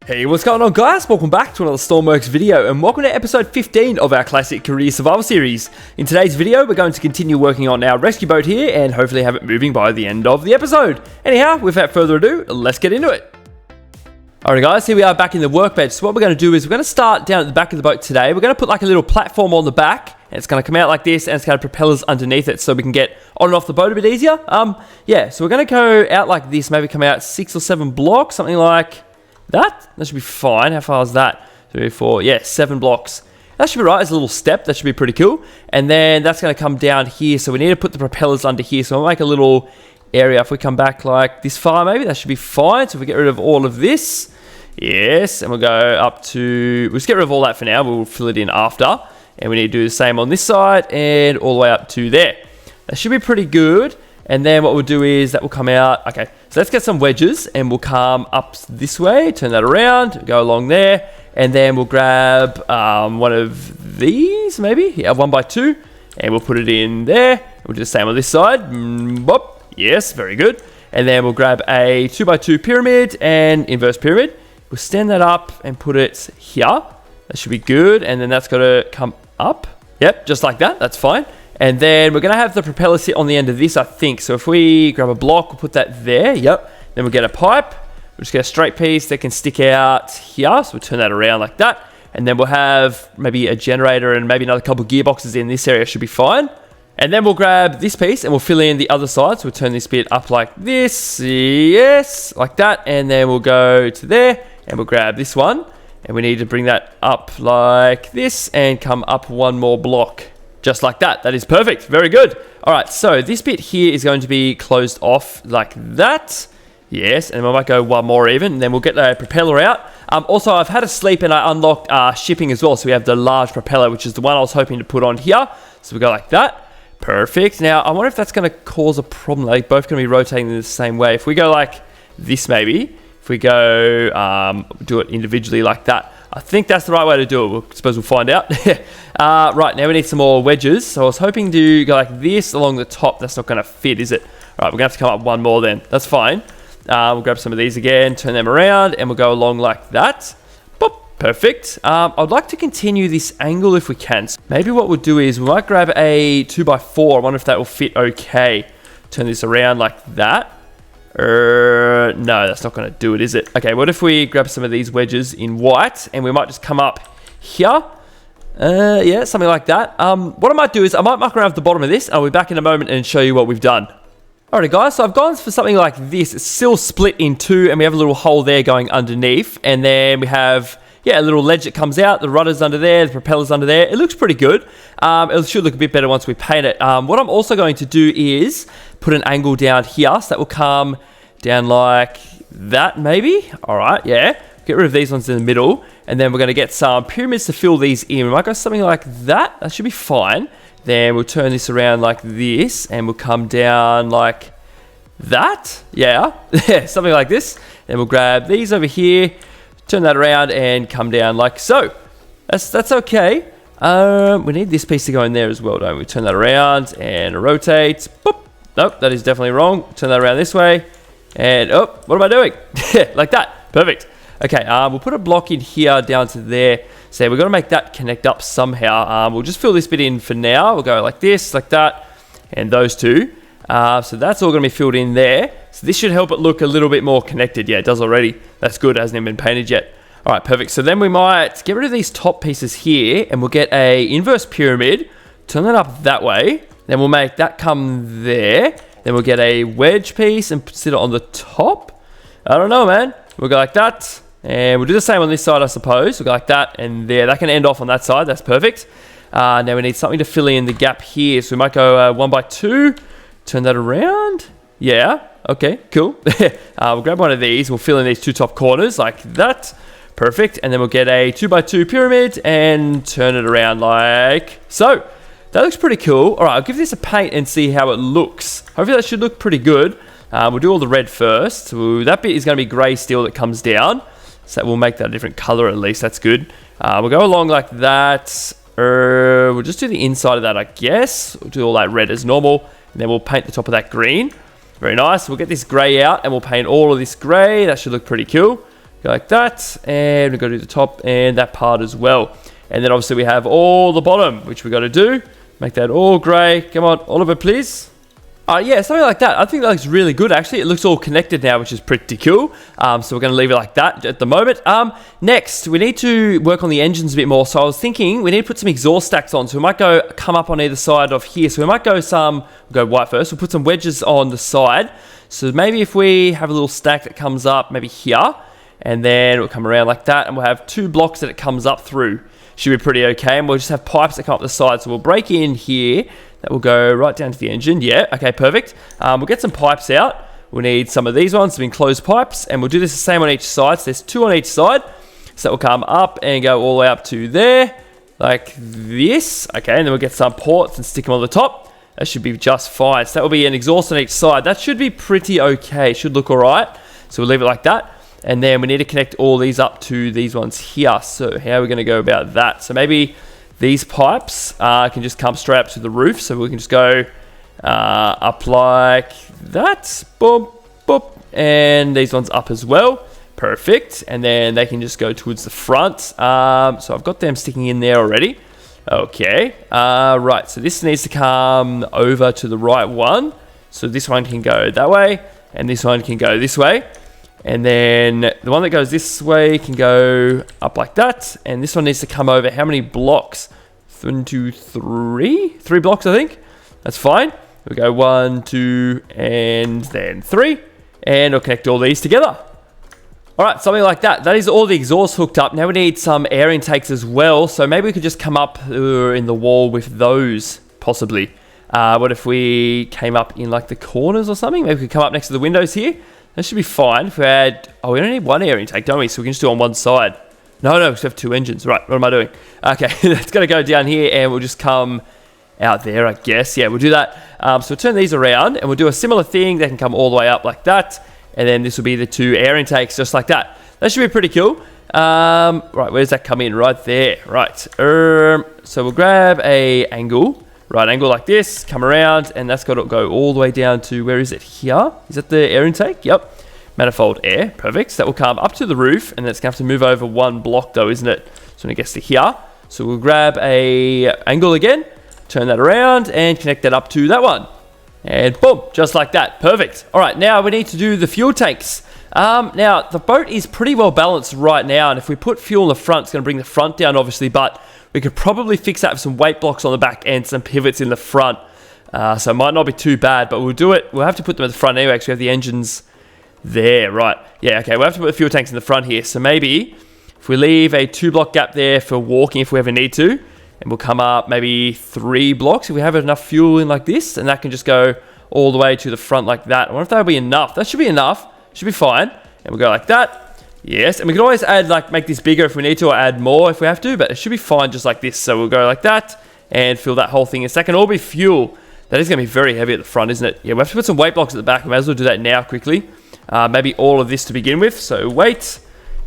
Hey, what's going on guys? Welcome back to another Stormworks video and welcome to episode 15 of our classic career survival series. In today's video, we're going to continue working on our rescue boat here and hopefully have it moving by the end of the episode. Anyhow, without further ado, let's get into it. Alright guys, here we are back in the workbench. So what we're going to do is we're going to start down at the back of the boat today. We're going to put like a little platform on the back and it's going to come out like this and it's going to have propellers underneath it so we can get on and off the boat a bit easier. So we're going to go out like this, maybe come out 6 or 7 blocks, something like that should be fine. How far is that? 3, 4, yeah, 7 blocks. That should be right. It's a little step. That should be pretty cool. And then that's going to come down here. So we need to put the propellers under here. So we'll make a little area. If we come back like this far, maybe that should be fine. So if we get rid of all of this, yes, and we'll go up to, we'll just get rid of all that for now. We'll fill it in after. And we need to do the same on this side and all the way up to there. That should be pretty good. And then what we'll do is that will come out. Okay, so let's get some wedges and we'll come up this way, turn that around, go along there, and then we'll grab one of these maybe, yeah, 1x2, and we'll put it in there. We'll do the same on this side. Bop. Yes, very good. And then we'll grab a 2x2 pyramid and inverse pyramid. We'll stand that up and put it here. That should be good. And then that's got to come up. Yep, just like that. That's fine. And then we're going to have the propeller sit on the end of this, I think. So if we grab a block, we'll put that there. Yep. Then we'll get a pipe. We'll just get a straight piece that can stick out here. So we'll turn that around like that. And then we'll have maybe a generator and maybe another couple of gearboxes in this area. Should be fine. And then we'll grab this piece and we'll fill in the other side. So we'll turn this bit up like this. Yes, like that. And then we'll go to there and we'll grab this one. And we need to bring that up like this and come up one more block. Just like that. That is perfect. Very good. All right, so this bit here is going to be closed off like that. Yes, and we might go one more even, and then we'll get the propeller out. Also, I've had a sleep and I unlocked shipping as well, so we have the large propeller, which is the one I was hoping to put on here. So we go like that. Perfect. Now, I wonder if that's going to cause a problem. They're both going to be rotating in the same way. If we go like this maybe, if we go do it individually like that, I think that's the right way to do it. I suppose we'll find out. Right, now we need some more wedges. So I was hoping to go like this along the top. That's not going to fit, is it? All right, we're going to have to come up one more then. That's fine. We'll grab some of these again, turn them around, and we'll go along like that. Boop, perfect. I'd like to continue this angle if we can. So maybe what we'll do is we might grab a 2x4. I wonder if that will fit okay. Turn this around like that. No, that's not going to do it, is it? Okay, what if we grab some of these wedges in white and we might just come up here? Yeah, something like that. What I might do is I might muck around at the bottom of this. I'll be back in a moment and show you what we've done. Alright guys, so I've gone for something like this. It's still split in two and we have a little hole there going underneath. And then we have, yeah, a little ledge that comes out. The rudder's under there, the propeller's under there. It looks pretty good. It should look a bit better once we paint it. What I'm also going to do is put an angle down here. So that will come down like that maybe. Alright, yeah. Get rid of these ones in the middle. And then we're going to get some pyramids to fill these in. We might go something like that. That should be fine. Then we'll turn this around like this. And we'll come down like that. Yeah. Something like this. Then we'll grab these over here. Turn that around and come down like so. That's okay. We need this piece to go in there as well, don't we? Turn that around and rotate. Boop. Nope, that is definitely wrong. Turn that around this way. And, oh, what am I doing? Like that. Perfect. Okay, we'll put a block in here down to there. So we've got to make that connect up somehow. We'll just fill this bit in for now. We'll go like this, like that, and those two. So that's all going to be filled in there. So this should help it look a little bit more connected. Yeah, it does already. That's good. It hasn't even been painted yet. All right, perfect. So then we might get rid of these top pieces here, and we'll get a inverse pyramid. Turn that up that way. Then we'll make that come there. Then we'll get a wedge piece and sit it on the top. I don't know, man. We'll go like that. And we'll do the same on this side, I suppose. We'll go like that and there. That can end off on that side. That's perfect. Now we need something to fill in the gap here. So we might go 1x2. Turn that around. Yeah. Okay, cool. We'll grab one of these. We'll fill in these two top corners like that. Perfect. And then we'll get a 2x2 pyramid and turn it around like so. That looks pretty cool. All right, I'll give this a paint and see how it looks. Hopefully that should look pretty good. We'll do all the red first. So that bit is going to be grey steel that comes down. So we'll make that a different color at least. That's good. We'll go along like that. We'll just do the inside of that, I guess. We'll do all that red as normal. And then we'll paint the top of that green. Very nice. We'll get this grey out and we'll paint all of this grey. That should look pretty cool. Go like that, and we've got to do the top and that part as well. And then obviously we have all the bottom, which we got to do. Make that all grey. Come on, Oliver, please. Yeah, something like that. I think that looks really good, actually. It looks all connected now, which is pretty cool. So we're going to leave it like that at the moment. Next, we need to work on the engines a bit more. So I was thinking we need to put some exhaust stacks on. So we might come up on either side of here. So we might go white first. We'll put some wedges on the side. So maybe if we have a little stack that comes up maybe here, and then it'll come around like that, and we'll have 2 blocks that it comes up through. Should be pretty okay. And we'll just have pipes that come up the side. So we'll break in here. That will go right down to the engine. Yeah, okay, perfect. We'll get some pipes out. We'll need some of these ones, some enclosed pipes, and we'll do this the same on each side. So there's 2 on each side. So that will come up and go all the way up to there, like this. Okay, and then we'll get some ports and stick them on the top. That should be just fine. So that will be an exhaust on each side. That should be pretty okay. Should look all right. So we'll leave it like that. And then we need to connect all these up to these ones here. So how are we going to go about that? So maybe these pipes can just come straight up to the roof. So we can just go up like that. Boom, boom. And these ones up as well. Perfect. And then they can just go towards the front. So I've got them sticking in there already. Okay. Right. So this needs to come over to the right one. So this one can go that way. And this one can go this way. And then the one that goes this way can go up like that. And this one needs to come over. How many blocks? 1, 2, 3? 3 blocks, I think. That's fine. We go 1, 2, and then 3. And we'll connect all these together. All right, something like that. That is all the exhaust hooked up. Now we need some air intakes as well. So maybe we could just come up in the wall with those, possibly. What if we came up in like the corners or something? Maybe we could come up next to the windows here. That should be fine. If we had... Oh, we only need 1 air intake, don't we? So we can just do it on one side. No, we have 2 engines. Right, what am I doing? Okay, that's going to go down here and we'll just come out there, I guess. Yeah, we'll do that. So we'll turn these around and we'll do a similar thing. They can come all the way up like that. And then this will be the 2 air intakes just like that. That should be pretty cool. Right, where does that come in? Right there. Right. So we'll grab a angle. Right angle like this, come around, and that's got to go all the way down to, where is it? Here? Is that the air intake? Yep. Manifold air. Perfect. So that will come up to the roof, and that's going to have to move over 1 block though, isn't it? So when it gets to here, so we'll grab a angle again, turn that around, and connect that up to that one. And boom, just like that. Perfect. All right, now we need to do the fuel tanks. Now, the boat is pretty well balanced right now, and if we put fuel in the front, it's going to bring the front down, obviously, but we could probably fix that with some weight blocks on the back and some pivots in the front. So it might not be too bad, but we'll do it. We'll have to put them at the front anyway, because we have the engines there, right? Yeah, okay, we'll have to put the fuel tanks in the front here. So maybe if we leave a 2-block gap there for walking if we ever need to, and we'll come up maybe 3 blocks if we have enough fuel in like this, and that can just go all the way to the front like that. I wonder if that'll be enough. That should be enough. Should be fine. And we'll go like that. Yes, and we can always add, like, make this bigger if we need to, or add more if we have to, but it should be fine just like this. So we'll go like that and fill that whole thing in. So that can all be fuel. That is going to be very heavy at the front, isn't it? Yeah, we have to put some weight blocks at the back. We may as well do that now quickly. Maybe all of this to begin with. So weight,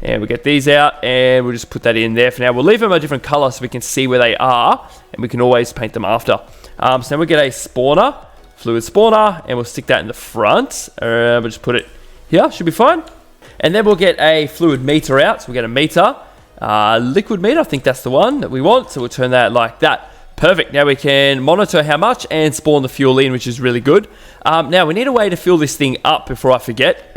and we'll get these out, and we'll just put that in there for now. We'll leave them a different color so we can see where they are, and we can always paint them after. So then we'll get a spawner, fluid spawner, and we'll stick that in the front. We'll just put it here. Should be fine. And then we'll get a fluid meter out. So we'll get a meter, liquid meter. I think that's the one that we want. So we'll turn that like that. Perfect. Now we can monitor how much and spawn the fuel in, which is really good. Now we need a way to fill this thing up before I forget.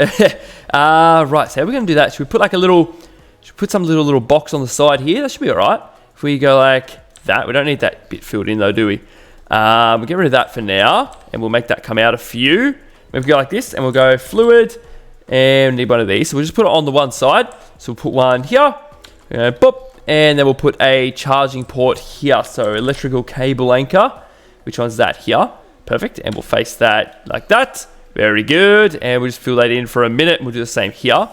Right. So how are we going to do that? Should we put like a little, should we put some little box on the side here? That should be all right. If we go like that, we don't need that bit filled in though, do we? We'll get rid of that for now, and we'll make that come out a few. We'll go like this, and we'll go fluid. And we need one of these. So we'll just put it on the one side. So we'll put one here. Boop. And then we'll put a charging port here. So electrical cable anchor. Which one's that? Here. Perfect. And we'll face that like that. Very good. And we'll just fill that in for a minute. And we'll do the same here.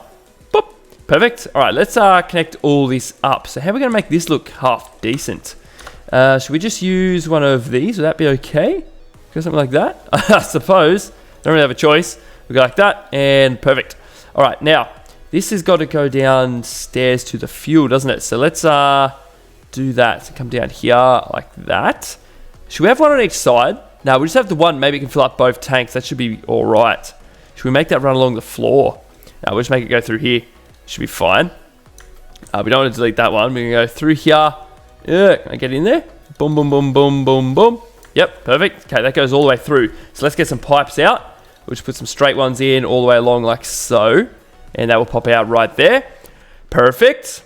Boop. Perfect. All right. Let's connect all this up. So how are we going to make this look half decent? Should we just use one of these? Would that be okay? Go something like that? I suppose. Don't really have a choice. We go like that, and perfect. All right, now, this has got to go downstairs to the fuel, doesn't it? So let's do that. So come down here like that. Should we have one on each side? No, we just have the one. Maybe it can fill up both tanks. That should be all right. Should we make that run along the floor? No, we'll just make it go through here. Should be fine. We don't want to delete that one. We're going to go through here. Yeah, can I get in there? Boom, boom, boom, boom, boom, boom. Yep, perfect. Okay, that goes all the way through. So let's get some pipes out. We'll just put some straight ones in all the way along like so. And that will pop out right there. Perfect.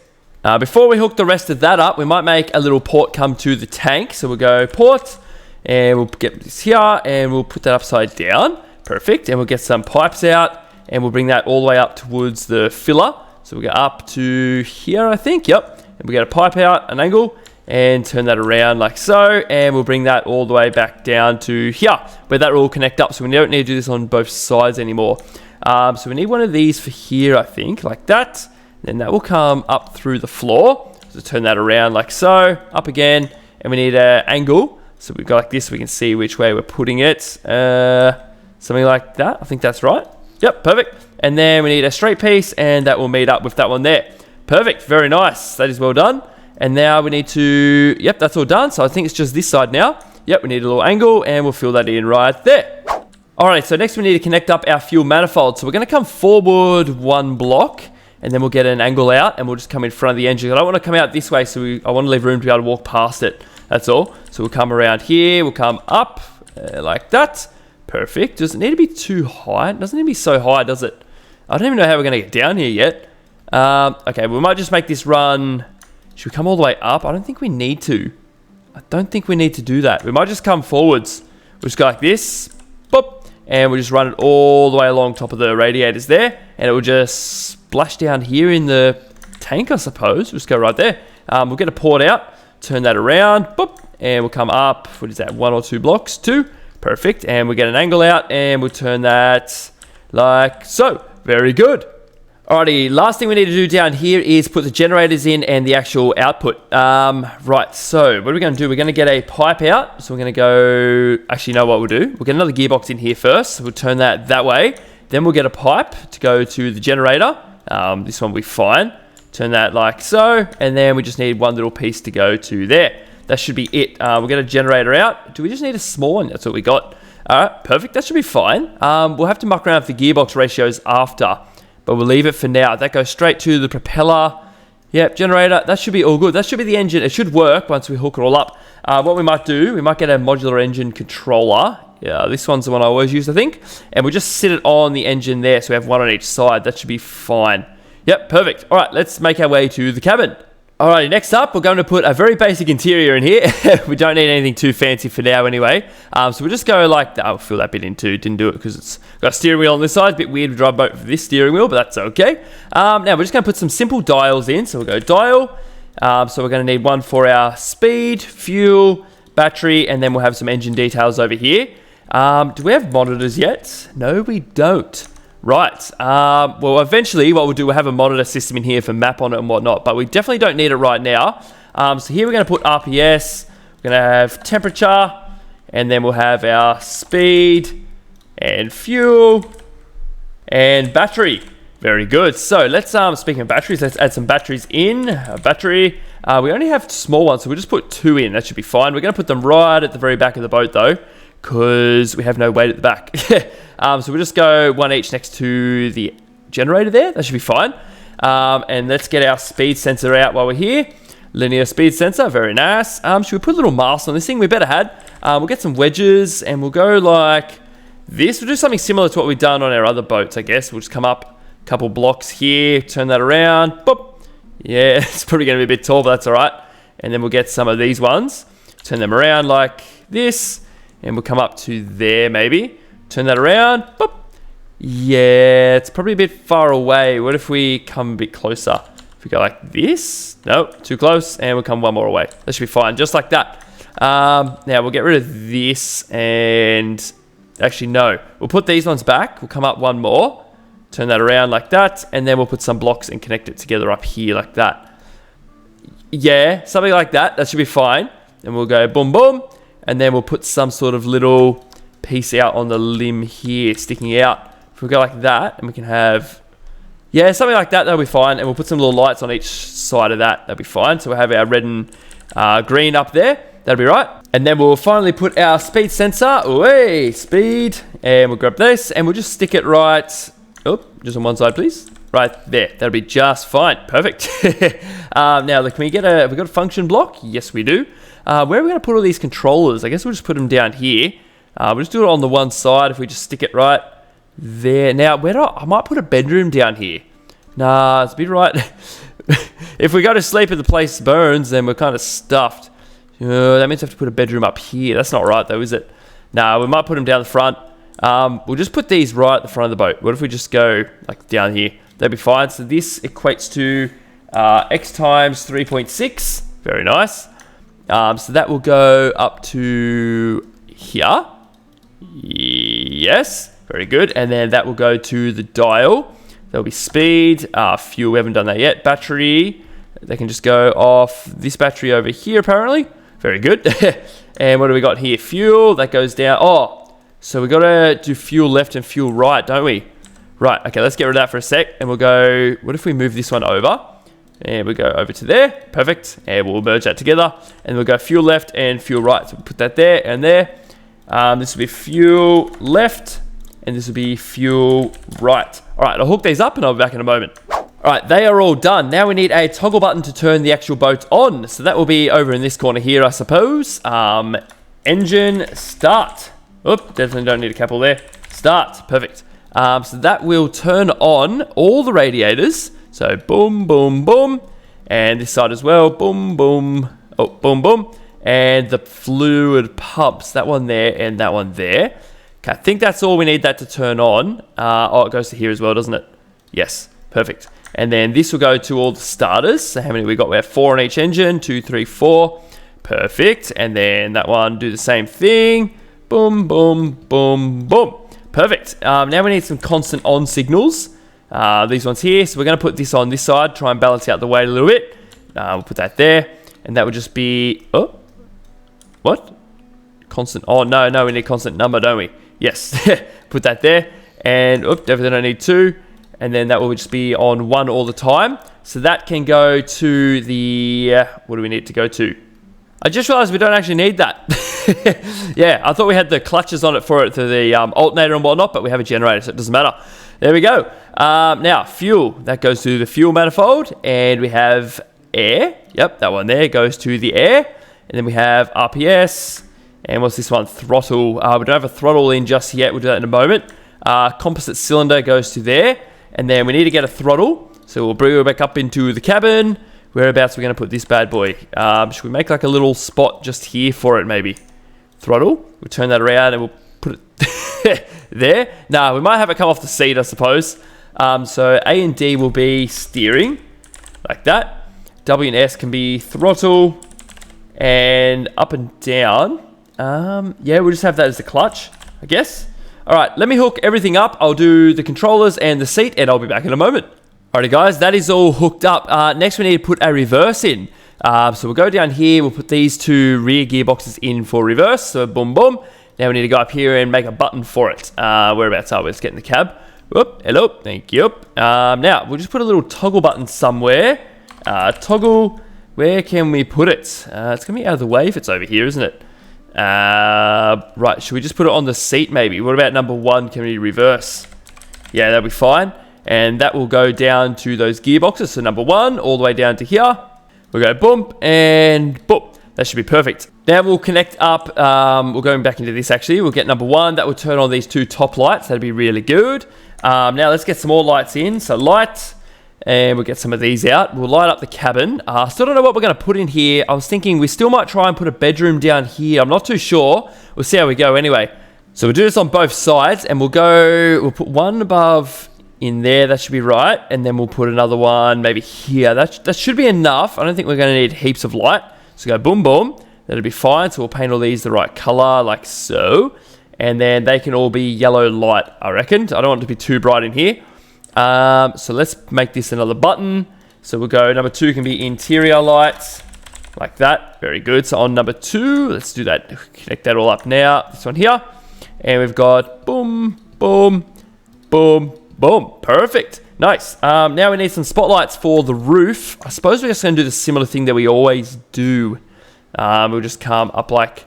Before we hook the rest of that up, we might make a little port come to the tank. So we'll go port, and we'll get this here, and we'll put that upside down. Perfect. And we'll get some pipes out, and we'll bring that all the way up towards the filler. So we'll go up to here, I think. Yep. And we'll get a pipe out, an angle, and turn that around like so. And we'll bring that all the way back down to here, where that will all connect up. So we don't need to do this on both sides anymore. So we need one of these for here, I think, like that. Then that will come up through the floor. So turn that around like so, up again. And we need an angle. So we go like this, so we can see which way we're putting it. Something like that. I think that's right. Yep, perfect. And then we need a straight piece, and that will meet up with that one there. Perfect, very nice. That is well done. And now we need to, yep, that's all done. So I think it's just this side now. Yep, we need a little angle, and we'll fill that in right there. Alright, so next we need to connect up our fuel manifold. So we're going to come forward one block, and then we'll get an angle out, and we'll just come in front of the engine. I don't want to come out this way, so I want to leave room to be able to walk past it. That's all. So we'll come around here, we'll come up like that. Perfect. Does it need to be too high? It doesn't need to be so high, does it? I don't even know how we're going to get down here yet. Okay, we might just make this run. Should we come all the way up? I don't think we need to. I don't think we need to do that. We might just come forwards. We'll just go like this. Boop. And we'll just run it all the way along top of the radiators there. And it will just splash down here in the tank, I suppose. We'll just go right there. We'll get a port out. Turn that around. Boop. And we'll come up. What is that? 1 or 2 blocks? 2. Perfect. And we'll get an angle out. And we'll turn that like so. Very good. Alrighty, last thing we need to do down here is put the generators in and the actual output. Right, so what are we going to do? We're going to get a pipe out. So we're going to go, actually, you know what we'll do? We'll get another gearbox in here first. So we'll turn that way. Then we'll get a pipe to go to the generator. This one will be fine. Turn that like so. And then we just need one little piece to go to there. That should be it. We'll get a generator out. Do we just need a small one? That's what we got. Alright, perfect. That should be fine. We'll have to muck around with the gearbox ratios after. But we'll leave it for now. That goes straight to the propeller. Yep, generator. That should be all good. That should be the engine. It should work once we hook it all up. What we might do, we might get a modular engine controller. Yeah, this one's the one I always use, I think. And we'll just sit it on the engine there. So we have one on each side. That should be fine. Yep, perfect. All right, let's make our way to the cabin. Alrighty, next up, we're going to put a very basic interior in here. We don't need anything too fancy for now anyway. So we'll just go like that. I'll fill that bit in too. Didn't do it because it's got a steering wheel on this side. It's a bit weird to drive boat with this steering wheel, but that's okay. Now we're just going to put some simple dials in. So we'll go dial. So we're going to need one for our speed, fuel, battery, and then we'll have some engine details over here. Do we have monitors yet? No, we don't. Right, well, eventually what we'll do, we'll have a monitor system in here for map on it and whatnot, but we definitely don't need it right now. So here we're going to put RPS, we're going to have temperature, and then we'll have our speed, and fuel, and battery. Very good. So let's, speaking of batteries, let's add some batteries in. Battery, we only have small ones, so we'll just put 2 in. That should be fine. We're going to put them right at the very back of the boat, though, because we have no weight at the back. So we'll just go one each next to the generator there. That should be fine. And let's get our speed sensor out while we're here. Linear speed sensor, very nice. Should we put a little mast on this thing? We better had. We'll get some wedges and we'll go like this. We'll do something similar to what we've done on our other boats, I guess. We'll just come up a couple blocks here, turn that around. Boop. Yeah, it's probably going to be a bit tall, but that's all right. And then we'll get some of these ones. Turn them around like this. And we'll come up to there maybe. Turn that around. Boop. Yeah, it's probably a bit far away. What if we come a bit closer? If we go like this. Nope, too close. And we'll come one more away. That should be fine, just like that. Now we'll get rid of this and... Actually, no. We'll put these ones back. We'll come up one more. Turn that around like that. And then we'll put some blocks and connect it together up here like that. Yeah, something like that. That should be fine. And we'll go boom, boom. And then we'll put some sort of little piece out on the limb here, sticking out. If we go like that, and we can have... Yeah, something like that, that'll be fine. And we'll put some little lights on each side of that. That'll be fine. So we'll have our red and green up there. That'll be right. And then we'll finally put our speed sensor. Away, speed. And we'll grab this. And we'll just stick it right... Oh, just on one side, please. right there. That'll be just fine. Perfect. Now, look, we got a function block? Yes, we do. Where are we going to put all these controllers? I guess we'll just put them down here. We'll just do it on the one side if we just stick it right there. Now, I might put a bedroom down here. Nah, it's a bit right. If we go to sleep and the place burns, then we're kind of stuffed. That means I have to put a bedroom up here. That's not right, though, is it? Nah, we might put them down the front. We'll just put these right at the front of the boat. What if we just go like down here? That'd be fine. So this equates to x times 3.6. Very nice. So that will go up to here. Yes, very good. And then that will go to the dial. There'll be speed, fuel, we haven't done that yet. Battery, they can just go off this battery over here apparently. Very good. And what do we got here? Fuel, that goes down. Oh, so we got to do fuel left and fuel right, don't we? Right, okay, let's get rid of that for a sec. And we'll go, what if we move this one over? And we'll go over to there, perfect. And we'll merge that together. And we'll go fuel left and fuel right. So we'll put that there and there. This will be fuel left and this will be fuel right. All right, I'll hook these up and I'll be back in a moment. All right, they are all done. Now we need a toggle button to turn the actual boat on. So that will be over in this corner here, I suppose. Engine start. Oop, definitely don't need a capital there. Start, perfect. So that will turn on all the radiators. So boom, boom, boom. And this side as well, boom, boom. Oh, boom, boom. And the fluid pumps, that one there and that one there. Okay, I think that's all we need that to turn on. Oh, it goes to here as well, doesn't it? Yes, perfect. And then this will go to all the starters. So how many we got? We have 4 on each engine, 2, 3, 4. Perfect. And then that one, do the same thing. Boom, boom, boom, boom. Perfect. Now we need some constant on signals. These ones here. So we're going to put this on this side, try and balance out the weight a little bit. We'll put that there. And that would just be, oh, what? Constant, oh no, we need constant number, don't we? Yes, put that there. And, oops, definitely don't need 2. And then that will just be on 1 all the time. So that can go to the, what do we need to go to? I just realized we don't actually need that. Yeah, I thought we had the clutches on it for it to the alternator and whatnot, but we have a generator, so it doesn't matter. There we go. Now, fuel, that goes to the fuel manifold, and we have air. Yep, that one there goes to the air. And then we have RPS, and what's this one? Throttle. We don't have a throttle in just yet. We'll do that in a moment. Composite cylinder goes to there, and then we need to get a throttle. So we'll bring it back up into the cabin. Whereabouts are we going to put this bad boy? Should we make like a little spot just here for it, maybe? Throttle. We'll turn that around and we'll put it there. Nah, we might have it come off the seat, I suppose. So A and D will be steering, like that. W and S can be throttle, and up and down. Yeah, we'll just have that as the clutch, I guess. All right, let me hook everything up. I'll do the controllers and the seat, and I'll be back in a moment. Alrighty guys, that is all hooked up. Next we need to put a reverse in. So we'll go down here, we'll put these 2 rear gearboxes in for reverse. So boom, boom. Now we need to go up here and make a button for it. Whereabouts are we? Let's get in the cab. Whoop, hello, thank you. Now, we'll just put a little toggle button somewhere. Toggle, where can we put it? It's going to be out of the way if it's over here, isn't it? Right, should we just put it on the seat maybe? What about number 1, can we reverse? Yeah, that'll be fine. And that will go down to those gearboxes. So number 1, all the way down to here. We'll go boom and boom. That should be perfect. Now we'll connect up. We're going back into this actually. We'll get number 1. That will turn on these 2 top lights. That'd be really good. Now let's get some more lights in. So light, and we'll get some of these out. We'll light up the cabin. Still don't know what we're going to put in here. I was thinking we still might try and put a bedroom down here. I'm not too sure. We'll see how we go anyway. So we'll do this on both sides, and we'll put one above in there, that should be right, and then we'll put another one maybe here. That should be enough. I don't think we're going to need heaps of light. So go boom, boom. That'll be fine. So we'll paint all these the right color, like so. And then they can all be yellow light, I reckon. I don't want it to be too bright in here. So let's make this another button. So we'll go, number 2 can be interior lights, like that. Very good. So on number 2, let's do that. Connect that all up now. This one here. And we've got boom, boom, boom, boom. Perfect. Nice. Now we need some spotlights for the roof. I suppose we're just going to do the similar thing that we always do. We'll just come up like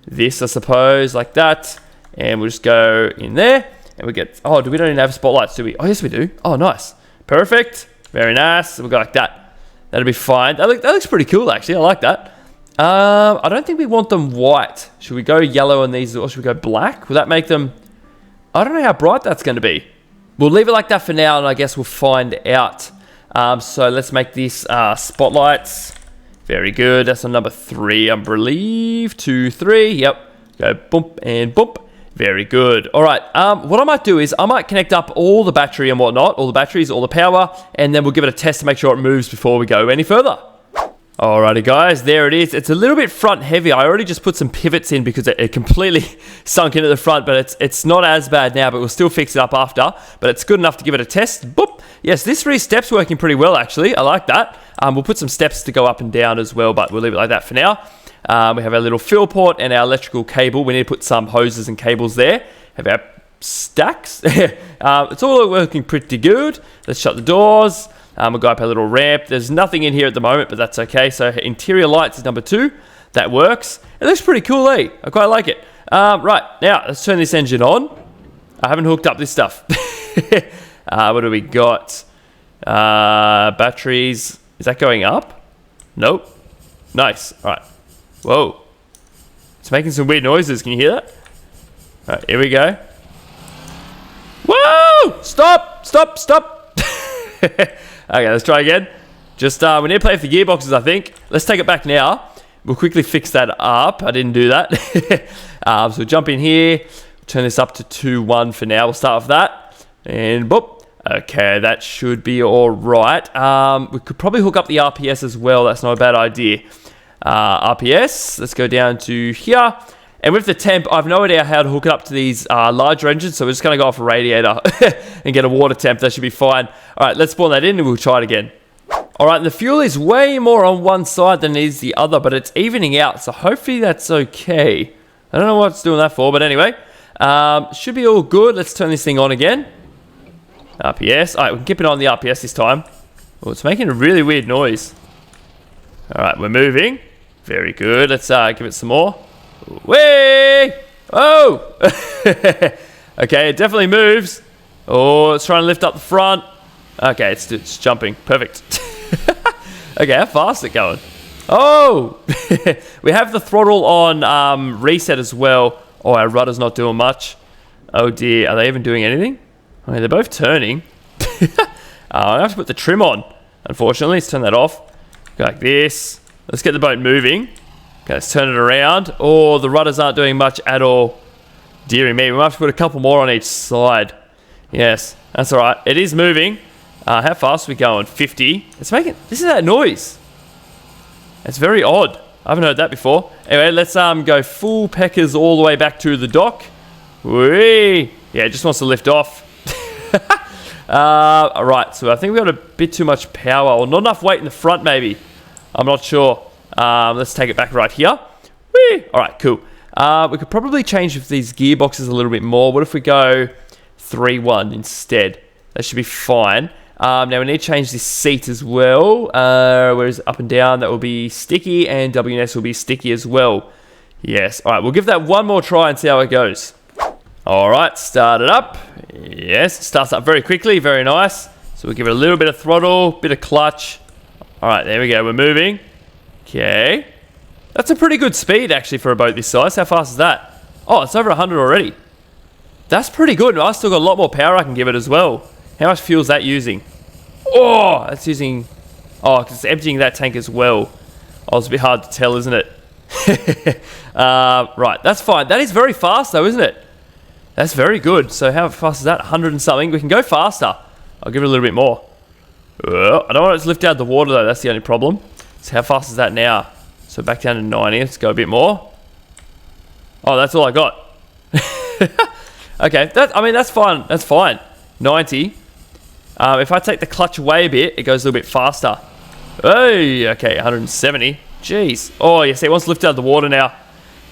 this, I suppose, like that. And we'll just go in there. And we get, oh, we don't even have spotlights, do we? Oh, yes, we do. Oh, nice. Perfect. Very nice. We'll go like that. That'll be fine. That looks pretty cool, actually. I like that. I don't think we want them white. Should we go yellow on these, or should we go black? Will that make them... I don't know how bright that's going to be. We'll leave it like that for now, and I guess we'll find out. So let's make these spotlights. Very good. That's on number 3, I believe. 2, 3. Yep. Go bump and bump. Very good. All right. What I might do is I might connect up all the battery and whatnot, all the batteries, all the power, and then we'll give it a test to make sure it moves before we go any further. Alrighty guys, there it is. It's a little bit front heavy. I already just put some pivots in because it completely sunk into the front, but it's not as bad now, but we'll still fix it up after. But it's good enough to give it a test. Boop. Yes, this 3 steps working pretty well actually. I like that. We'll put some steps to go up and down as well, but we'll leave it like that for now. We have our little fill port and our electrical cable. We need to put some hoses and cables there. Have our stacks. It's all working pretty good. Let's shut the doors. We'll go up our little ramp. There's nothing in here at the moment, but that's okay. So interior lights is number 2. That works. It looks pretty cool, eh? I quite like it. Right, now let's turn this engine on. I haven't hooked up this stuff. What do we got? Batteries. Is that going up? Nope. Nice. All right. Whoa. It's making some weird noises. Can you hear that? All right, here we go. Whoa! Stop! Stop! Stop! Okay, let's try again. Just, we need to play with the gearboxes, I think. Let's take it back now. We'll quickly fix that up. I didn't do that. So we'll jump in here. Turn this up to 2-1 for now. We'll start with that. And boop. Okay, that should be all right. We could probably hook up the RPS as well. That's not a bad idea. RPS. Let's go down to here. And with the temp, I've no idea how to hook it up to these larger engines, so we're just going to go off a radiator and get a water temp. That should be fine. All right, let's spawn that in and we'll try it again. All right, and the fuel is way more on one side than it is the other, but it's evening out, so hopefully that's okay. I don't know what it's doing that for, but anyway. Should be all good. Let's turn this thing on again. RPS. All right, we can keep it on the RPS this time. Oh, it's making a really weird noise. All right, we're moving. Very good. Let's give it some more. Way! Oh! Okay, it definitely moves. Oh, it's trying to lift up the front. Okay, it's jumping. Perfect. Okay, how fast is it going? Oh! We have the throttle on reset as well. Oh, our rudder's not doing much. Oh dear, are they even doing anything? I mean, they're both turning. I have to put the trim on, unfortunately. Let's turn that off. Go like this. Let's get the boat moving. Okay, let's turn it around. Oh, the rudders aren't doing much at all. Deary me, we might have to put a couple more on each side. Yes, that's all right. It is moving. How fast are we going? 50. It's making... This is that noise. It's very odd. I haven't heard that before. Anyway, let's go full peckers all the way back to the dock. Whee! Yeah, it just wants to lift off. All right, so I think we got a bit too much power, or not enough weight in the front, maybe. I'm not sure. Let's take it back right here. Whee! All right, cool. We could probably change these gearboxes a little bit more. What if we go 3-1 instead? That should be fine. Now we need to change this seat as well. Whereas up and down, that will be sticky, and WNS will be sticky as well. Yes. All right, we'll give that one more try and see how it goes. All right, start it up. Yes, it starts up very quickly. Very nice. So we'll give it a little bit of throttle, bit of clutch. All right, there we go. We're moving. Okay. That's a pretty good speed, actually, for a boat this size. How fast is that? Oh, it's over 100 already. That's pretty good. I've still got a lot more power I can give it as well. How much fuel is that using? Oh, that's using... Oh, because it's emptying that tank as well. Oh, it's a bit hard to tell, isn't it? Right, that's fine. That is very fast, though, isn't it? That's very good. So how fast is that? 100 and something. We can go faster. I'll give it a little bit more. I don't want it to lift out of the water, though. That's the only problem. So how fast is that now? So back down to 90. Let's go a bit more. Oh, that's all I got. Okay, I mean, that's fine. That's fine. 90. If I take the clutch away a bit, it goes a little bit faster. Hey, okay, 170. Jeez. Oh, yes, it wants to lift out of the water now.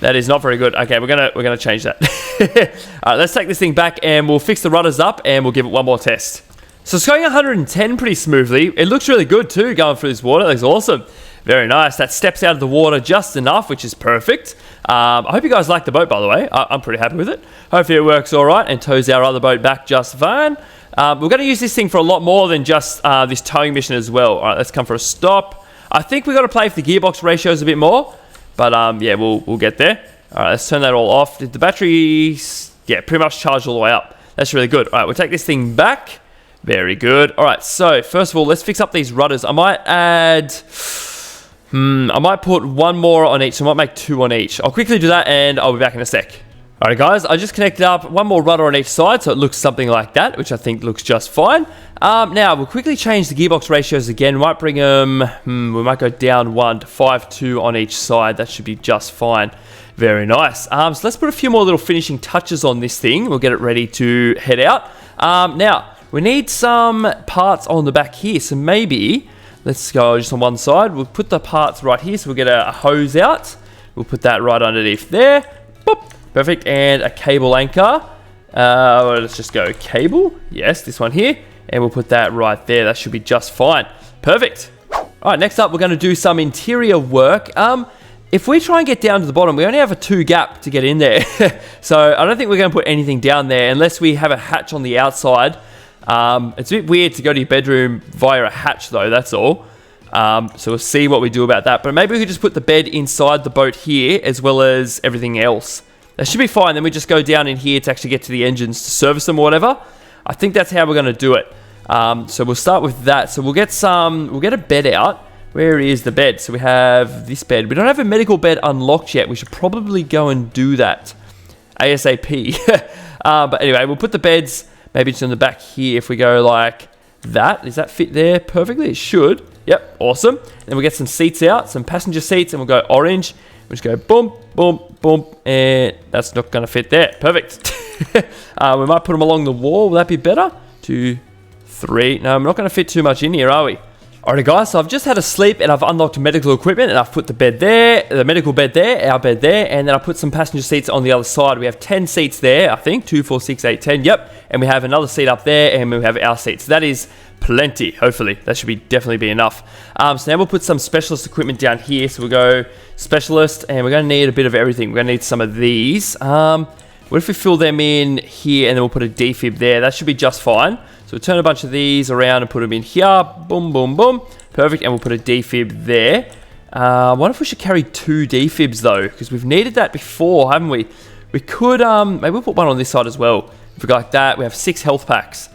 That is not very good. Okay, we're gonna change that. All right, let's take this thing back and we'll fix the rudders up and we'll give it one more test. So it's going 110 pretty smoothly. It looks really good too, going through this water. It looks awesome. Very nice. That steps out of the water just enough, which is perfect. I hope you guys like the boat, by the way. I'm pretty happy with it. Hopefully it works all right and tows our other boat back just fine. We're going to use this thing for a lot more than just this towing mission as well. All right, let's come for a stop. I think we've got to play for the gearbox ratios a bit more. But yeah, we'll get there. All right, let's turn that all off. Did the batteries... Yeah, pretty much charged all the way up. That's really good. All right, we'll take this thing back. Very good. All right, so first of all, let's fix up these rudders. I might add... I might put one more on each, so I might make 2 on each. I'll quickly do that, and I'll be back in a sec. Alright guys, I just connected up one more rudder on each side, so it looks something like that, which I think looks just fine. Now, we'll quickly change the gearbox ratios again. We might bring them, we might go down 1 to 5-2 on each side. That should be just fine. Very nice. So let's put a few more little finishing touches on this thing. We'll get it ready to head out. Now, we need some parts on the back here, so maybe, let's go just on one side. We'll put the parts right here, so we'll get a hose out. We'll put that right underneath there. Boop. Perfect, and a cable anchor. Let's just go cable. Yes, this one here. And we'll put that right there. That should be just fine. Perfect. All right, next up, we're going to do some interior work. If we try and get down to the bottom, we only have a 2 gap to get in there. So I don't think we're going to put anything down there unless we have a hatch on the outside. It's a bit weird to go to your bedroom via a hatch, though. That's all. So we'll see what we do about that. But maybe we could just put the bed inside the boat here as well as everything else. That should be fine. Then we just go down in here to actually get to the engines to service them or whatever. I think that's how we're going to do it. So we'll start with that. So we'll get a bed out. Where is the bed? So we have this bed. We don't have a medical bed unlocked yet. We should probably go and do that ASAP. But anyway, we'll put the beds maybe just in the back here. If we go like that, does that fit there perfectly? It should. Yep, awesome. Then we'll get some seats out, some passenger seats, and we'll go orange. We'll just go boom, boom, boom, and that's not going to fit there. Perfect. We might put them along the wall. Will that be better? 2, 3. No, I'm not going to fit too much in here, are we? Alright guys, so I've just had a sleep and I've unlocked medical equipment and I've put the bed there, the medical bed there, our bed there, and then I put some passenger seats on the other side. We have 10 seats there, I think. 2, 4, 6, 8, 10, yep. And we have another seat up there and we have our seats. That is plenty, hopefully. That should definitely be enough. So now we'll put some specialist equipment down here. So we'll go specialist and we're going to need a bit of everything. We're going to need some of these. What if we fill them in here and then we'll put a defib there? That should be just fine. So we'll turn a bunch of these around and put them in here. Boom, boom, boom. Perfect. And we'll put a defib there. I wonder if we should carry 2 defibs though, because we've needed that before, haven't we? We could, maybe we'll put one on this side as well. If we go like that, we have 6 health packs.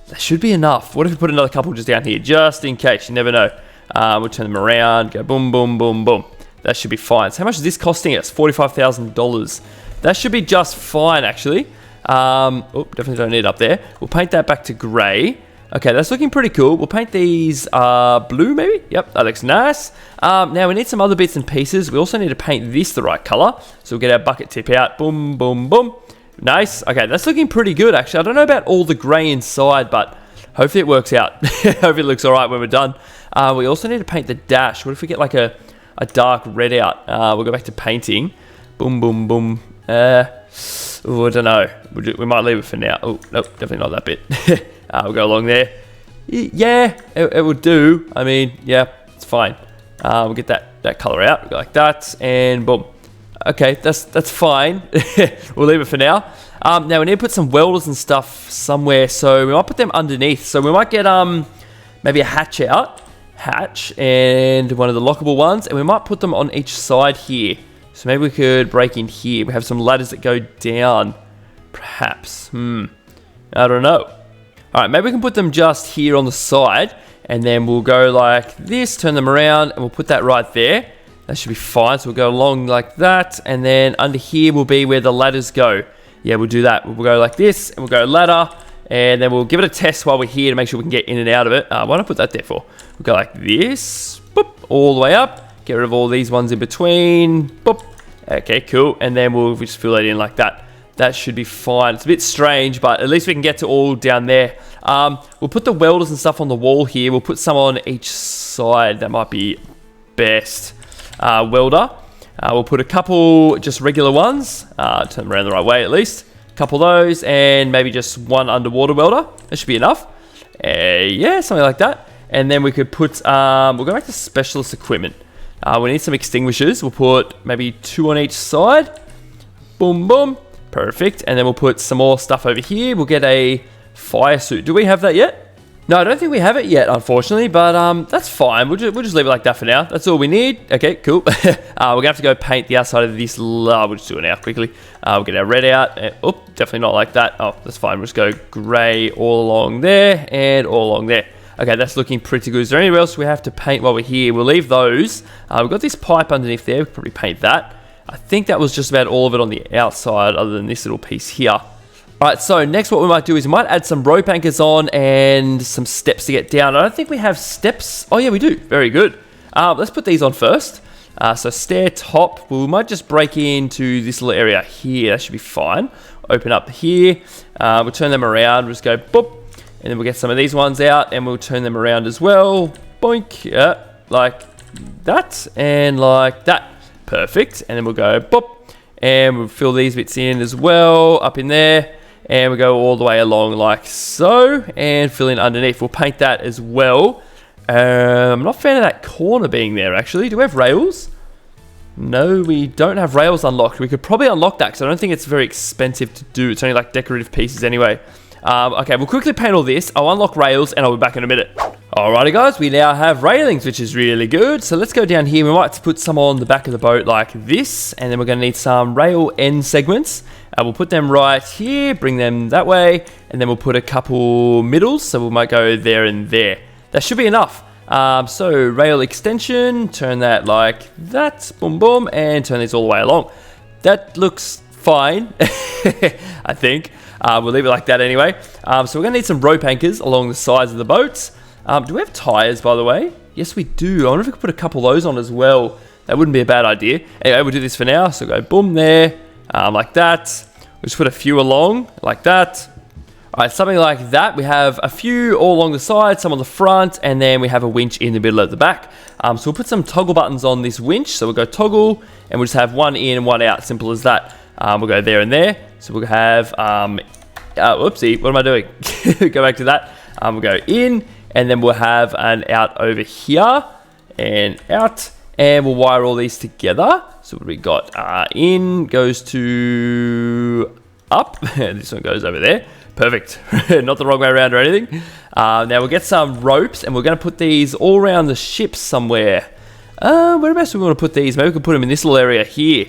That should be enough. What if we put another couple just down here, just in case? You never know. We'll turn them around, go boom, boom, boom, boom. That should be fine. So how much is this costing us? $45,000. That should be just fine, actually. Oh, definitely don't need it up there. We'll paint that back to grey. Okay, that's looking pretty cool. We'll paint these blue, maybe? Yep, that looks nice. Now, we need some other bits and pieces. We also need to paint this the right colour. So we'll get our bucket tip out. Boom, boom, boom. Nice. Okay, that's looking pretty good, actually. I don't know about all the grey inside, but hopefully it works out. Hopefully it looks all right when we're done. We also need to paint the dash. What if we get like a dark red out? We'll go back to painting. Boom, boom, boom. Oh, I don't know. We might leave it for now. Oh, nope, definitely not that bit. We'll go along there. Yeah, it would do. I mean, yeah, it's fine. We'll get that colour out. We'll go like that, and boom. Okay, that's fine. We'll leave it for now. Now we need to put some welders and stuff somewhere, so we might put them underneath. So we might get maybe a hatch out, and one of the lockable ones, and we might put them on each side here. So maybe we could break in here. We have some ladders that go down, perhaps. I don't know. All right, maybe we can put them just here on the side, and then we'll go like this, turn them around, and we'll put that right there. That should be fine. So we'll go along like that, and then under here will be where the ladders go. Yeah, we'll do that. We'll go like this, and we'll go ladder, and then we'll give it a test while we're here to make sure we can get in and out of it. Why don't I put that there for? We'll go like this, boop, all the way up. Get rid of all these ones in between, boop. Okay, cool. And then we'll just fill that in like that. That should be fine. It's a bit strange, but at least we can get to all down there. We'll put the welders and stuff on the wall here. We'll put some on each side. That might be best. Welder. We'll put a couple just regular ones. Turn them around the right way at least. A couple of those, and maybe just one underwater welder. That should be enough. Yeah, something like that. And then we could put, we'll go back to specialist equipment. We need some extinguishers. We'll put maybe 2 on each side. Boom, boom. Perfect. And then we'll put some more stuff over here. We'll get a fire suit. Do we have that yet? No, I don't think we have it yet, unfortunately, but that's fine. We'll just leave it like that for now. That's all we need. Okay, cool. We're going to have to go paint the outside of this. We'll just do it now quickly. We'll get our red out. Oh, definitely not like that. Oh, that's fine. We'll just go grey all along there and all along there. Okay, that's looking pretty good. Is there anywhere else we have to paint while we're here? We'll leave those. We've got this pipe underneath there. We could probably paint that. I think that was just about all of it on the outside, other than this little piece here. Alright, so next what we might do is we might add some rope anchors on and some steps to get down. I don't think we have steps. Oh yeah, we do. Very good. Let's put these on first. So stair top. We might just break into this little area here. That should be fine. Open up here. We'll turn them around. We'll just go boop. And then we'll get some of these ones out and we'll turn them around as well. Boink. Yeah, like that and like that. Perfect. And then we'll go boop. And we'll fill these bits in as well. Up in there. And we go all the way along like so, and fill in underneath. We'll paint that as well. I'm not a fan of that corner being there, actually. Do we have rails? No, we don't have rails unlocked. We could probably unlock that, because I don't think it's very expensive to do. It's only like decorative pieces anyway. Okay, we'll quickly paint all this. I'll unlock rails, and I'll be back in a minute. Alrighty guys, we now have railings, which is really good. So let's go down here. We might put some on the back of the boat like this, and then we're going to need some rail end segments. We'll put them right here, bring them that way, and then we'll put a couple middles, so we might go there and there. That should be enough. So rail extension, turn that like that, boom boom, and turn these all the way along. That looks fine, I think. We'll leave it like that anyway. So we're going to need some rope anchors along the sides of the boats. Do we have tires, by the way? Yes, we do. I wonder if we could put a couple of those on as well. That wouldn't be a bad idea. Anyway, we'll do this for now. So go boom there, like that. We'll just put a few along, like that. All right, something like that. We have a few all along the side, some on the front, and then we have a winch in the middle at the back. So we'll put some toggle buttons on this winch. So we'll go toggle, and we'll just have one in and one out. Simple as that. We'll go there and there. So we'll have, whoopsie, what am I doing? Go back to that. We'll go in, and then we'll have an out over here, and out, and we'll wire all these together. So what we got? In goes to up, and this one goes over there. Perfect. Not the wrong way around or anything. Now we'll get some ropes, and we're going to put these all around the ship somewhere. Whereabouts do we want to put these? Maybe we can put them in this little area here.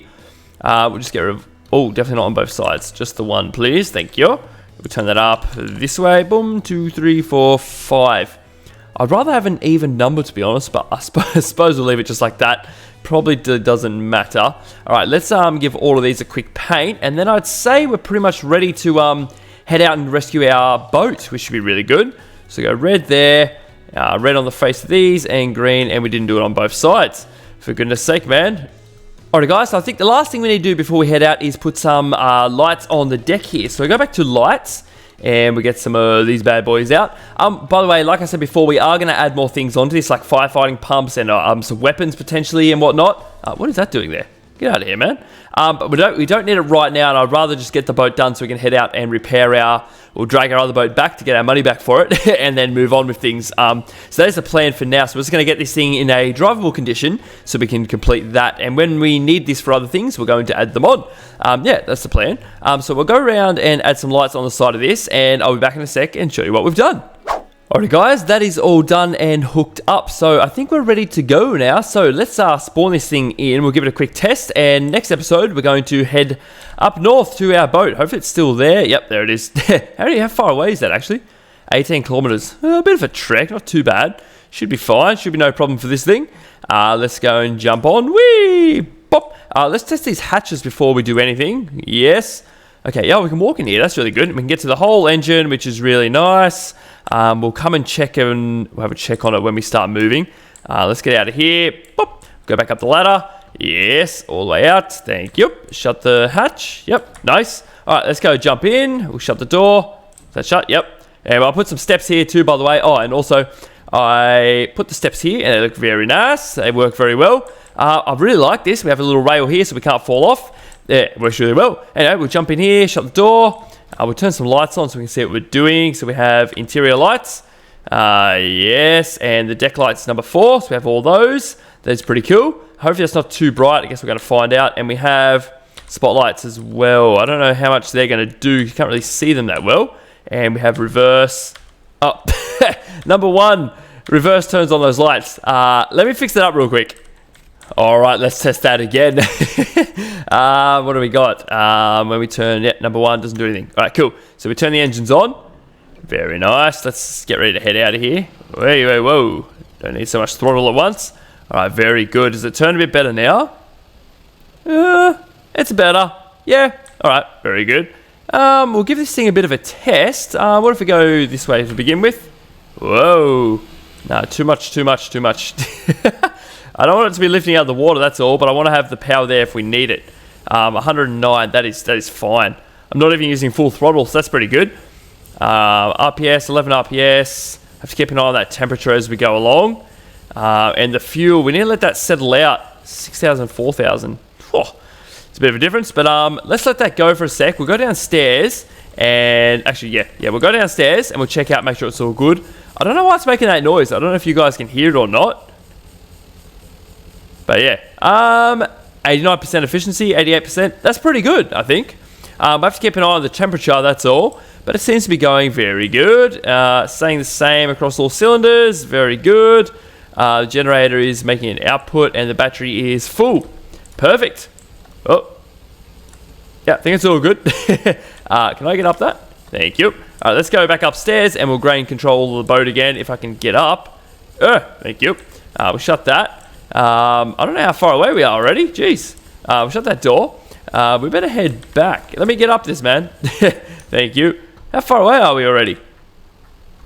We'll just get rid of... Oh, definitely not on both sides. Just the one, please. Thank you. We'll turn that up this way. Boom. 2, 3, 4, 5. I'd rather have an even number, to be honest, but I suppose we'll leave it just like that. Probably doesn't matter. All right, let's give all of these a quick paint, and then I'd say we're pretty much ready to head out and rescue our boat, which should be really good. So go red there, red on the face of these, and green, and we didn't do it on both sides. For goodness sake, man. Alright guys, so I think the last thing we need to do before we head out is put some lights on the deck here. So we go back to lights, and we get some of these bad boys out. By the way, like I said before, we are going to add more things onto this, like firefighting pumps and some weapons potentially and whatnot. What is that doing there? Get out of here, man. But we don't need it right now, and I'd rather just get the boat done so we can head out and repair or drag our other boat back to get our money back for it, and then move on with things. So that's the plan for now. So we're just going to get this thing in a drivable condition so we can complete that. And when we need this for other things, we're going to add them on. Yeah, that's the plan. So we'll go around and add some lights on the side of this, and I'll be back in a sec and show you what we've done. Alright guys, that is all done and hooked up, so I think we're ready to go now. So let's spawn this thing in, we'll give it a quick test, and next episode we're going to head up north to our boat. Hopefully it's still there. Yep, there it is. How far away is that actually? 18 kilometers. A bit of a trek, not too bad. Should be fine, should be no problem for this thing. Let's go and jump on. Whee! Pop! Let's test these hatches before we do anything. Yes. Okay, yeah, we can walk in here. That's really good. We can get to the whole engine, which is really nice. We'll come and check, and we'll have a check on it when we start moving. Let's get out of here. Pop. Go back up the ladder. Yes, all the way out. Thank you. Shut the hatch. Yep, nice. All right, let's go jump in. We'll shut the door. Is that shut? Yep. And I'll put some steps here too, by the way. Oh, and also I put the steps here, and they look very nice. They work very well. I really like this. We have a little rail here so we can't fall off. Yeah, it works really well. Anyway, we'll jump in here, shut the door. We'll turn some lights on so we can see what we're doing. So we have interior lights. Yes, and the deck lights number 4. So we have all those. That's pretty cool. Hopefully that's not too bright. I guess we're going to find out. And we have spotlights as well. I don't know how much they're going to do. You can't really see them that well. And we have reverse. Oh, number 1, reverse turns on those lights. Let me fix that up real quick. All right, let's test that again. What do we got? When we turn, number 1 doesn't do anything. All right, cool. So we turn the engines on. Very nice. Let's get ready to head out of here. Whoa. Don't need so much throttle at once. All right, very good. Does it turn a bit better now? It's better. Yeah. All right, very good. We'll give this thing a bit of a test. What if we go this way to begin with? Whoa. No, too much. I don't want it to be lifting out of the water, that's all, but I want to have the power there if we need it. 109, that is fine. I'm not even using full throttle, so that's pretty good. RPS, 11 RPS. Have to keep an eye on that temperature as we go along. And the fuel, we need to let that settle out. 6,000, 4,000. It's a bit of a difference, but let's let that go for a sec. We'll go downstairs, and actually, yeah, we'll go downstairs and we'll check out, make sure it's all good. I don't know why it's making that noise. I don't know if you guys can hear it or not. But yeah, 89% efficiency, 88%. That's pretty good, I think. I have to keep an eye on the temperature, that's all. But it seems to be going very good. Staying the same across all cylinders, very good. The generator is making an output and the battery is full. Perfect. Oh. Yeah, I think it's all good. Can I get up that? Thank you. All right, let's go back upstairs and we'll grain control the boat again if I can get up. Thank you. We'll shut that. I don't know how far away we are already. Jeez. We'll shut that door. We better head back. Let me get up this, man. Thank you. How far away are we already?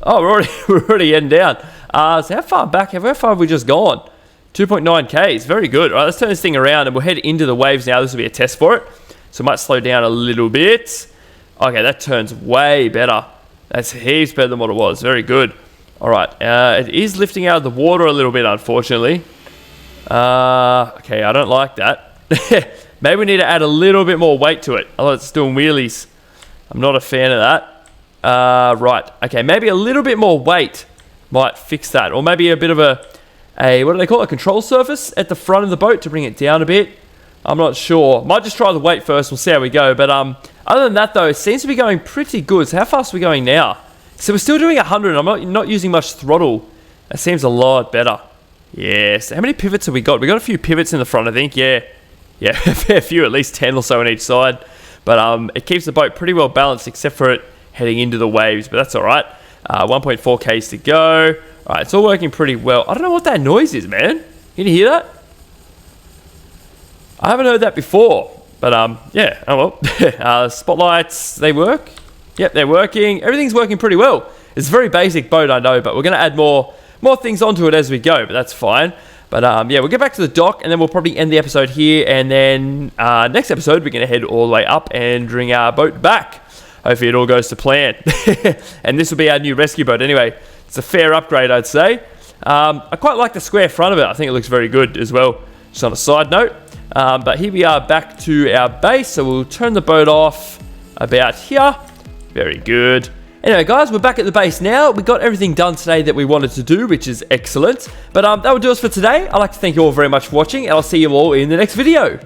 Oh, we're already heading down. So how far back? How far have we just gone? 2.9 Ks. Very good. All right, let's turn this thing around and we'll head into the waves now. This will be a test for it. So it might slow down a little bit. Okay, that turns way better. That's heaps better than what it was. Very good. All right. It is lifting out of the water a little bit, unfortunately. Okay, I don't like that. Maybe we need to add a little bit more weight to it. Otherwise it's doing wheelies. I'm not a fan of that. Right. Okay, maybe a little bit more weight might fix that. Or maybe a bit of a what do they call it? A control surface at the front of the boat to bring it down a bit. I'm not sure. Might just try the weight first. We'll see how we go. But other than that, though, it seems to be going pretty good. So how fast are we going now? So we're still doing 100. I'm not using much throttle. That seems a lot better. Yes. How many pivots have we got? We got a few pivots in the front, I think. Yeah, a fair few, at least 10 or so on each side. But it keeps the boat pretty well balanced, except for it heading into the waves. But that's all right. 1.4 Ks to go. All right, it's all working pretty well. I don't know what that noise is, man. Can you hear that? I haven't heard that before. But yeah. Oh well. Spotlights, they work. Yep, they're working. Everything's working pretty well. It's a very basic boat, I know, but we're going to add more things onto it as we go, but that's fine. But yeah, we'll get back to the dock and then we'll probably end the episode here, and then next episode we're going to head all the way up and bring our boat back. Hopefully it all goes to plan. And this will be our new rescue boat anyway. It's a fair upgrade, I'd say. I quite like the square front of it. I think it looks very good as well, just on a side note. But here we are back to our base, so we'll turn the boat off about here. Very good. Anyway, guys, we're back at the base now. We got everything done today that we wanted to do, which is excellent. But that will do us for today. I'd like to thank you all very much for watching, and I'll see you all in the next video.